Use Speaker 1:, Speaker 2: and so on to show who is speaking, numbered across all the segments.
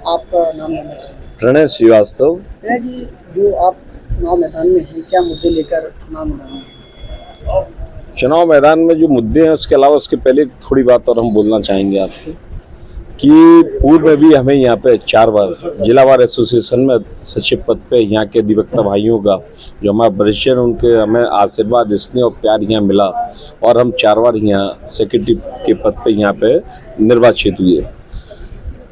Speaker 1: आपका नाम लेना चाहेंगे?
Speaker 2: प्रणय श्रीवास्तव।
Speaker 1: प्रणय जी, जो आप चुनाव मैदान में हैं, क्या मुद्दे लेकर चुनाव मैदान में हैं?
Speaker 2: चुनाव मैदान में जो मुद्दे हैं उसके अलावा उसके पहले थोड़ी बात और हम बोलना चाहेंगे आपको कि पूर्व में भी हमें यहाँ पे 4 बार जिलावार एसोसिएशन में सचिव पद पे यहाँ के अधिवक्ता भाइयों का जो हमारे वरिष्ठ हैं उनके हमें आशीर्वाद स्नेह और प्यार यहाँ मिला और हम 4 बार यहाँ सेक्रेटरी के पद पे यहाँ पे निर्वाचित हुए।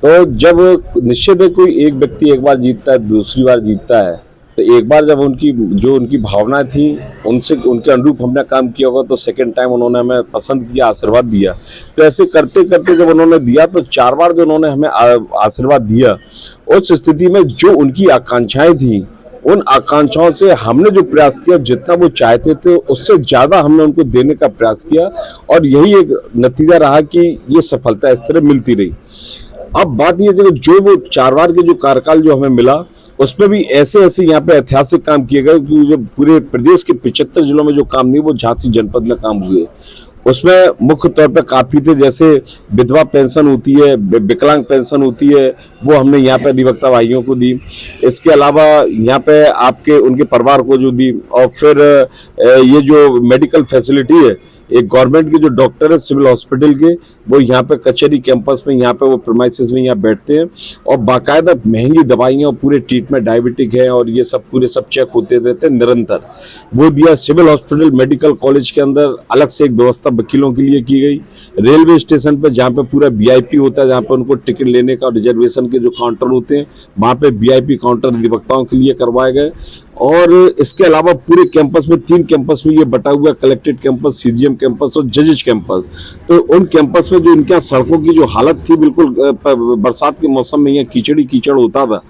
Speaker 2: तो जब निश्चित है कोई एक व्यक्ति एक बार जीतता है, दूसरी बार जीतता है, तो एक बार जब उनकी भावना थी उनसे उनके अनुरूप हमने काम किया होगा तो सेकंड टाइम उन्होंने हमें पसंद किया, आशीर्वाद दिया। तो ऐसे करते करते जब उन्होंने दिया तो 4 बार जो उन्होंने हमें आशीर्वाद दिया, उस स्थिति में जो उनकी आकांक्षाएं थी उन आकांक्षाओं से हमने जो प्रयास किया, जितना वो चाहते थे उससे ज़्यादा हमने उनको देने का प्रयास किया और यही एक नतीजा रहा कि ये सफलता इस तरह मिलती रही। अब बात ये है कि जो वो 4 बार के जो कार्यकाल जो हमें मिला उसमें भी ऐसे ऐसे यहाँ पे ऐतिहासिक काम किए गए कि जो पूरे प्रदेश के 75 जिलों में जो काम नहीं वो झांसी जनपद में काम हुए। उसमें मुख्य तौर पे काफी थे, जैसे विधवा पेंशन होती है, विकलांग पेंशन होती है, वो हमने यहाँ पे अधिवक्ता भाइयों को दी। इसके अलावा यहाँ पे आपके उनके परिवार को जो दी और फिर ये जो मेडिकल फैसिलिटी है, एक गवर्नमेंट के जो डॉक्टर है सिविल हॉस्पिटल के, वो यहाँ पे कचहरी कैंपस में यहाँ पे वो प्रीमाइसेस में यहाँ बैठते हैं और बाकायदा महंगी दवाइयाँ और पूरे ट्रीटमेंट डायबिटिक है और ये सब पूरे सब चेक होते रहते हैं निरंतर। वो दिया। सिविल हॉस्पिटल मेडिकल कॉलेज के अंदर अलग से एक व्यवस्था वकीलों के लिए की गई। रेलवे स्टेशन पर जहाँ पे पूरा VIP होता है, जहाँ पे उनको टिकट लेने का रिजर्वेशन के जो काउंटर होते हैं वहाँ पे VIP काउंटर अधिवक्ताओं के लिए करवाए गए। और इसके अलावा पूरे कैंपस में 3 कैंपस में ये बटा हुआ, कलेक्टेड कैंपस, CGM कैंपस और जजेज कैंपस। तो उन कैंपस में जो इनके सड़कों की जो हालत थी, बिल्कुल बरसात के मौसम में यहाँ कीचड़ कीचड़ होता था,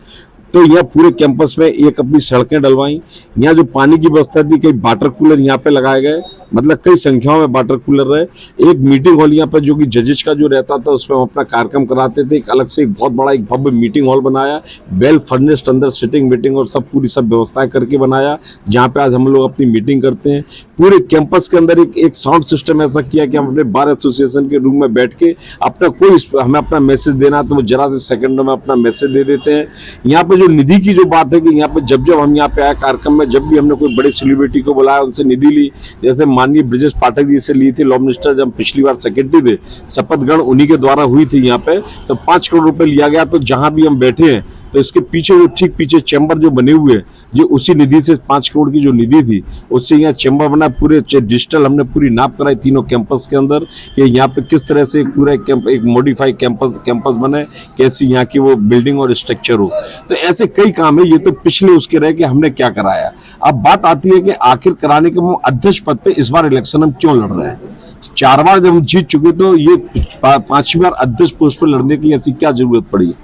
Speaker 2: तो यहाँ पूरे कैंपस में एक अपनी सड़कें डलवाई। यहाँ जो पानी की व्यवस्था थी, कई वाटर कूलर यहाँ पे लगाए गए, मतलब कई संख्याओं में वाटर कूलर रहे। एक मीटिंग हॉल यहाँ पे जो कि जजेज का जो रहता था उसमें हम अपना कार्यक्रम कराते थे। एक अलग से एक बहुत बड़ा एक भव्य मीटिंग हॉल बनाया, वेल फर्निश्ड, अंदर सिटिंग मीटिंग और सब पूरी सब व्यवस्थाएं करके बनाया, जहाँ पे आज हम लोग अपनी मीटिंग करते हैं। पूरे कैंपस के अंदर एक साउंड सिस्टम ऐसा किया कि हम अपने बार एसोसिएशन के रूम में बैठ के अपना हमें अपना मैसेज देना तो वो जरा से सेकंडों में अपना मैसेज दे देते हैं। यहाँ पे जो निधि की जो बात है कि यहाँ पे जब हम यहाँ पे आए कार्यक्रम में, जब भी हमने कोई बड़े सेलिब्रिटी को बुलाया उनसे निधि ली, जैसे माननीय ब्रजेश पाठक जी से ली थी लॉ मिनिस्टर, जब पिछली बार सेक्रेटरी थे, शपथ ग्रहण उन्हीं के द्वारा हुई थी यहाँ पे, तो 5 करोड़ रुपए लिया गया। तो जहां भी हम बैठे हैं तो इसके पीछे वो ठीक पीछे चैम्बर जो बने हुए हैं, जो उसी निधि से 5 करोड़ की जो निधि थी उससे यहाँ चैम्बर बना। पूरे डिजिटल हमने पूरी नाप कराई तीनों कैंपस के अंदर कि यहाँ पे किस तरह से पूरा एक मॉडिफाइड कैंपस बने, कैसी यहाँ की वो बिल्डिंग और स्ट्रक्चर हो। तो ऐसे कई काम है। ये तो पिछले उसके रहे कि हमने क्या कराया। अब बात आती है कि आखिर कराने के हम अध्यक्ष पद पे इस बार इलेक्शन हम क्यों लड़ रहे हैं। 4 बार जब हम जीत चुके तो ये 5वीं बार अध्यक्ष पोस्ट पर लड़ने की ऐसी क्या जरूरत पड़ी।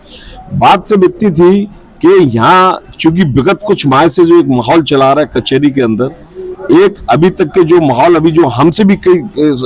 Speaker 2: बात सब इतनी थी कि यहाँ चूंकि विगत कुछ माह से जो एक माहौल चला रहा है कचहरी के अंदर, एक अभी तक के जो माहौल, अभी जो हमसे भी कई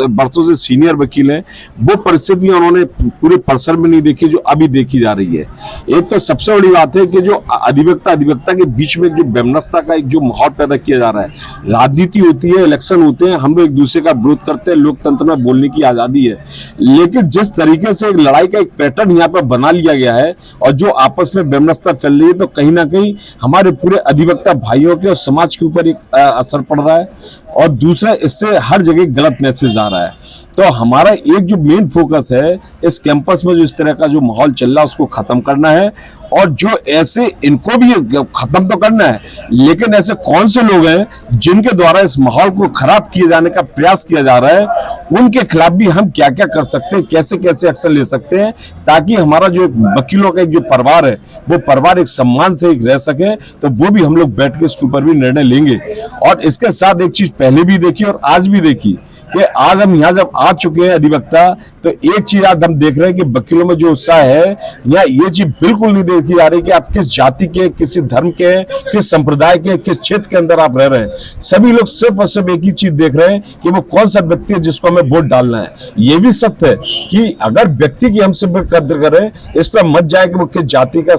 Speaker 2: वर्षों से सीनियर वकील हैं, वो परिस्थितियां उन्होंने पूरे परिसर में नहीं देखी जो अभी देखी जा रही है। एक तो सबसे बड़ी बात है कि जो अधिवक्ता के बीच में जो वैमनस्यता का एक जो माहौल पैदा किया जा रहा है। राजनीति होती है, इलेक्शन होते हैं, हम लोग एक दूसरे का विरोध करते हैं, लोकतंत्र में बोलने की आजादी है, लेकिन जिस तरीके से एक लड़ाई का एक पैटर्न यहाँ पर बना लिया गया है और जो आपस में वैमनस्यता फैल रही है, तो कहीं ना कहीं हमारे पूरे अधिवक्ता भाइयों के और समाज के ऊपर एक असर पड़ रहा है। और दूसरा, इससे हर जगह गलत मैसेज आ रहा है। तो हमारा एक जो मेन फोकस है इस कैंपस में जो इस तरह का जो माहौल चल रहा है उसको खत्म करना है। और जो ऐसे, इनको भी खत्म तो करना है, लेकिन ऐसे कौन से लोग हैं जिनके द्वारा इस माहौल को खराब किए जाने का प्रयास किया जा रहा है, उनके खिलाफ भी हम क्या क्या कर सकते हैं, कैसे कैसे एक्शन ले सकते हैं, ताकि हमारा जो वकीलों का एक जो परिवार है वो परिवार एक सम्मान से एक रह सके। तो वो भी हम लोग बैठ के इसके ऊपर भी निर्णय लेंगे। और इसके साथ एक चीज पहले भी देखी और आज भी देखी कि आज हम यहाँ जब आ चुके हैं अधिवक्ता, तो एक चीज आज हम देख रहे हैं कि वकीलों में जो उत्साह है, या ये चीज बिल्कुल नहीं देखी जा रही कि आप किस जाति के, किसी धर्म के, किस संप्रदाय के, किस क्षेत्र के अंदर आप रह रहे हैं। सभी लोग सिर्फ और सिर्फ एक ही चीज देख रहे हैं कि वो कौन सा व्यक्ति है जिसको हमें वोट डालना है। ये भी सत्य है कि अगर व्यक्ति की हम सिर्फ कद्र करें, इस पर मत जाए कि वो किस जाति का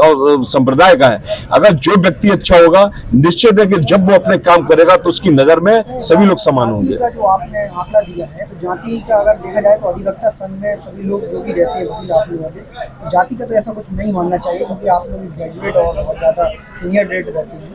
Speaker 2: और संप्रदाय का है। अगर जो व्यक्ति अच्छा होगा, निश्चित है कि जब वो अपने काम करेगा तो उसकी नजर में सभी लोग समान होंगे।
Speaker 1: जो आपने आंकड़ा दिया है, तो जाति का अगर देखा जाए तो अधिवक्ता संघ में सभी लोग जो भी रहते हैं वकील आप लोग वाले, तो जाति का तो ऐसा कुछ नहीं मानना चाहिए, क्योंकि आप लोग ग्रेजुएट और बहुत ज़्यादा सीनियर ग्रेड रहते हैं।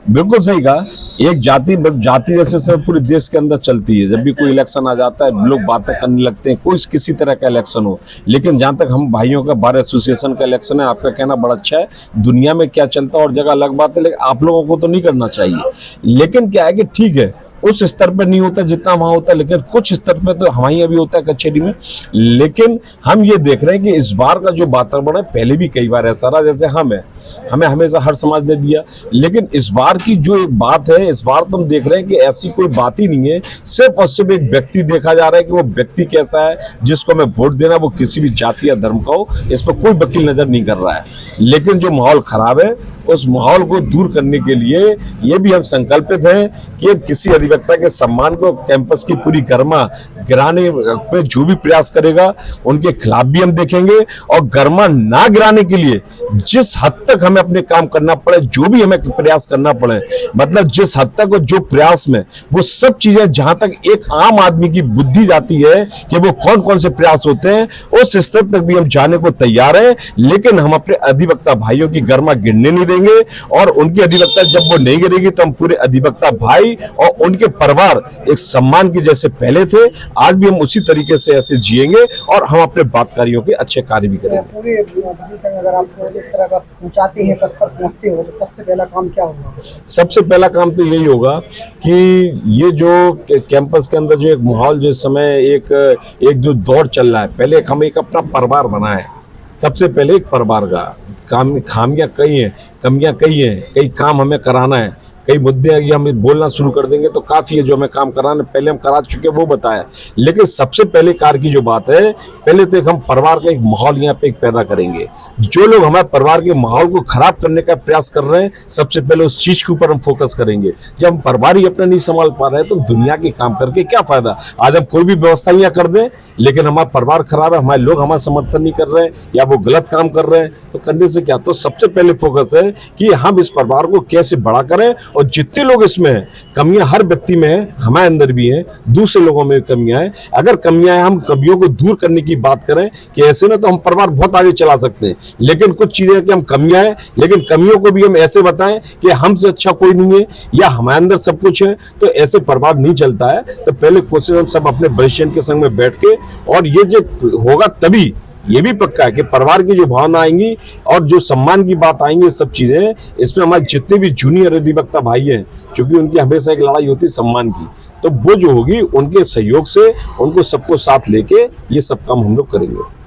Speaker 2: बिल्कुल सही कहा। एक जाति जाति जैसे सब पूरे देश के अंदर चलती है। जब भी कोई इलेक्शन आ जाता है लोग बातें करने लगते हैं, कोई किसी तरह का इलेक्शन हो। लेकिन जहां तक हम भाइयों का बार एसोसिएशन का इलेक्शन है, आपका कहना बड़ा अच्छा है। दुनिया में क्या चलता है और जगह अलग बात है, लेकिन आप लोगों को तो नहीं करना चाहिए। लेकिन क्या है कि ठीक है, उस स्तर पर नहीं होता जितना वहां होता है, लेकिन कुछ स्तर पे तो हमारे यहाँ भी होता है कचहरी में। लेकिन हम ये देख रहे हैं कि इस बार का जो वातावरण है, पहले भी कई बार ऐसा रहा, जैसे हमें हमेशा हर समाज ने दिया, लेकिन इस बार की जो एक बात है, इस बार तो हम देख रहे हैं कि ऐसी कोई बात ही नहीं है। सिर्फ और सिर्फ एक व्यक्ति देखा जा रहा है कि वो व्यक्ति कैसा है, जिसको हमें वोट देना, वो किसी भी जाति या धर्म का हो, इस पर कोई वकील नजर नहीं कर रहा है। लेकिन जो माहौल खराब है, उस माहौल को दूर करने के लिए ये भी हम संकल्पित हैं कि किसी अधिवक्ता के सम्मान को, कैंपस की पूरी गरिमा गिराने पे जो भी प्रयास करेगा उनके खिलाफ भी हम देखेंगे। और गरिमा ना गिराने के लिए जिस हद तक हमें अपने काम करना पड़े, जो भी हमें प्रयास करना पड़े, मतलब जिस हद तक और जो प्रयास में, वो सब चीजें जहां तक एक आम आदमी की बुद्धि जाती है कि वो कौन कौन से प्रयास होते हैं, उस स्तर तक भी हम जाने को तैयार हैं। लेकिन हम अपने अधिवक्ता भाइयों की गरिमा गिरने नहीं देंगे, और उनकी अधिवक्ता जब वो नहीं गिरेगी तो हम पूरे अधिवक्ता भाई और उनके परिवार एक सम्मान के जैसे पहले थे, आज भी हम उसी तरीके से ऐसे जिएंगे और हम अपने बातकारियों के अच्छे कार्य भी करेंगे।
Speaker 1: पूरे वकील संघ अगर आप एक तरह का पहुंचाते हैं, पद पर पहुंचते हो, तो सबसे पहला काम क्या होगा? सबसे
Speaker 2: पहला काम तो यही होगा कि ये जो कैंपस के अंदर जो एक माहौल, जो समय एक जो दौर चल रहा है, पहले हम एक अपना परिवार बनाए। सबसे पहले एक परिवार का खामियां कई हैं, कमियां कई हैं, कई काम हमें कराना है, कई मुद्दे ये हम बोलना शुरू कर देंगे तो काफी है जो हमें काम कराना, पहले हम करा चुके हैं वो बताया। लेकिन सबसे पहले कार्य की जो बात है, पहले तो एक हम परिवार का एक माहौल यहाँ पे एक पैदा करेंगे। जो लोग हमारे परिवार के माहौल को खराब करने का प्रयास कर रहे हैं, सबसे पहले उस चीज के ऊपर हम फोकस करेंगे। जब हम परिवार ही अपना नहीं संभाल पा रहे हैं तो दुनिया के काम करके क्या फायदा। आज हम कोई भी व्यवस्था यहाँ कर दें, लेकिन हमारा परिवार खराब है, हमारे लोग हमारा समर्थन नहीं कर रहे हैं या वो गलत काम कर रहे हैं, तो करने से क्या। तो सबसे पहले फोकस है कि हम इस परिवार को कैसे बड़ा करें, और जितने लोग इसमें हैं, कमियां हर व्यक्ति में है, हमारे अंदर भी है, दूसरे लोगों में कमियां हैं। अगर कमियां हैं, हम कमियों को दूर करने की बात करें कि ऐसे ना तो हम परिवार बहुत आगे चला सकते हैं। लेकिन कुछ चीजें कि हम कमियां हैं, लेकिन कमियों को भी हम ऐसे बताएं कि हमसे अच्छा कोई नहीं है या हमारे अंदर सब कुछ है, तो ऐसे परिवार नहीं चलता है। तो पहले कोशिश हम सब अपने वरिष्ठ के संग में बैठ के, और ये जो होगा तभी ये भी पक्का है कि परिवार की जो भावना आएंगी और जो सम्मान की बात आएंगी, सब चीजें इसमें हमारे जितने भी जूनियर अधिवक्ता भाई हैं, क्योंकि उनकी हमेशा एक लड़ाई होती है सम्मान की, तो वो जो होगी उनके सहयोग से, उनको सबको साथ लेके ये सब काम हम लोग करेंगे।